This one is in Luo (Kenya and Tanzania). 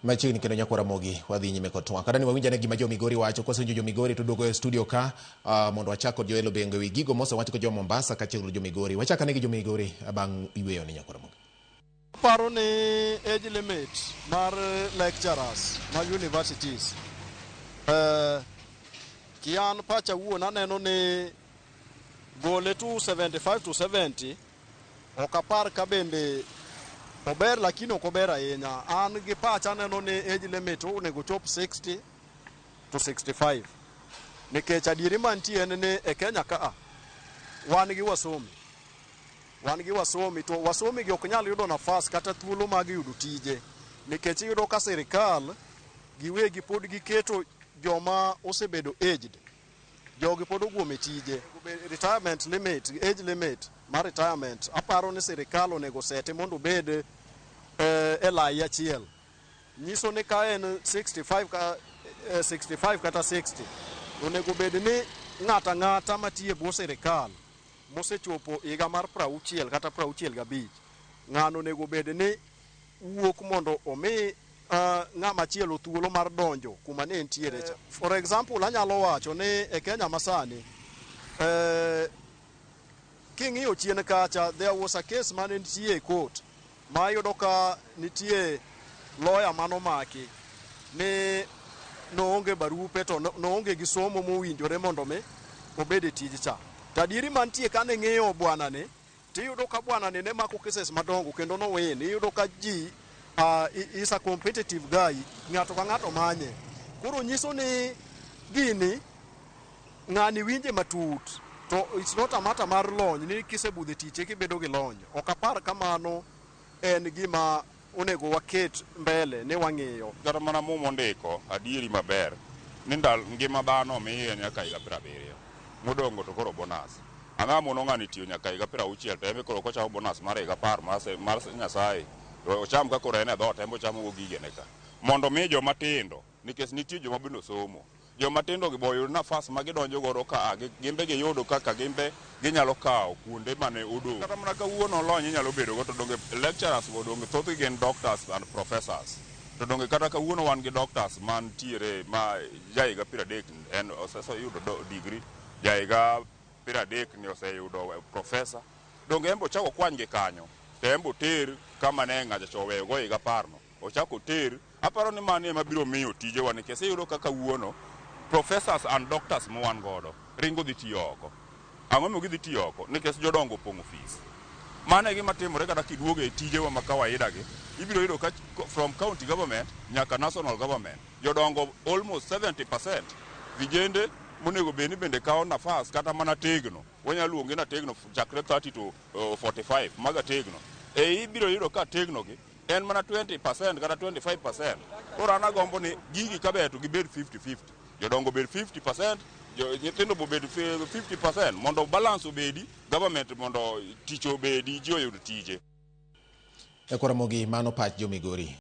Machiegni kendo nyakwara mogi wadhi nyime kod twak. Kadani wawinjane gima jo Migori wacho, kosewinjo jo Migori to duogo e studio ka mondo wachak kod Joelo Bengo ewi gigo mosewach kod jo Mombasa kaachiel kod jo Migori. Wachak ane gi jo Migori bang' yweyo ni nyakwara mogi. Paro ni age limit mar lecturers mag universities kian pacha wuon aneno ni gole tu 75 to 70 ok apar ka bende ober, lakini ok ober ahinya. An gi pacha aneno ni age limit onego chop 60 to 65 nikech adieri mantie en ni e Kenya ka wan gi wasomi to wasomi gi ok nyal yudo nafas kata thuolo mag yudo tije nikech yudo ka sirikal giwegi pod giketo joma osebedo aged, jogi pod ogwome tije. Retirement limit, age limit mar retirement aparo ni sirikal onego sete mondo obed e lai achiel. Nyiso ni ka en 65 kata 60 onego bed ni ng'ata ng'ata matie bwo sirikal mosechopo higa mar 60 kata 65 ng'ano onego bed ni wuok mondo omi ng'ama chielo thuolo mar donjo kuma ne entiere cha. For example, anyalo wacho ni e Kenya masani king'iyo chien kacha, there was a case mane nitie e court ma yudo ka nitie lawyer manomaki ni noonge barupe to noonge gi somo mowinjore mondo mi obed e tij cha. Tadieri mantie kane ng'iyo bwana ni tiyudo ka bwana ni ne mako cases madongo kendo no win. Iyudo ka ji is a competitive guy, ng'ato ka ng'ato manye. Koro nyiso ni gini ng'ani winje matut to it's not a matter mar lony ni kisebudhe tiche kibedo gi lony. Ok apar kamano en gima onego waket mbele ni wang'iyo. Kata mana mumo ndiko adieri maber ni ndal ngima dhano miye nyaka higa 70 modongo to koro bonus. Ang'a mono ng'ani tiyo nyaka higa 60 to eme koro kochako bonus mar higa 10 mar Nyasaye to ocham ka koro en e dhot embo chamo go gigene ka mondo mi joma tindo, nikech nitie joma bende somo, joma tindo gi boyo nafas ma gidonjo godo ka gimbe giyudo kaka gimbe ginyalo kawo kuonde mane odong'. Kata mana kawuono lony nyalo bedo go to donge lecturers go donge thoth gin doctors and professors. To donge kata kawuono wan gi doctors man tiere ma jaiga 30 en oseyudo degree, jaiga 30 ni oseyudo professor. Donge embo chako kwany gi kanyo to embo ter kama ne ng'acha choweyo go higa 10 ochako ter. Aparo ni mani ema biro miyo tije wan nikech iyudo kaka wuono professors and doctors mo wan godo ringo dhi tiyo oko. Ang'o mo gidhi tiyo oko? Nikech jodongo pong'o fees. Mane gima timore kata kiduogo e tijewa ma kawaida gi ibiro yudo ka from county government nyaka national government jodongo almost 70% vijende monego beni bende kawo nafas kata mana tegno. Wanyalo luonge na tegno chakre 30 to 45 maga tegno. Ibiro yudo ka tegno gi en mana 20% kata 25%. Koro an agombo ni gigi kabeto gibed 50-50. Jodongo bed 50%, nyithindo bo bed 50% mondo balance obedi, government mondo tich obedi, ji oyud tije. Nyakwara mogi mano pach jo Migori.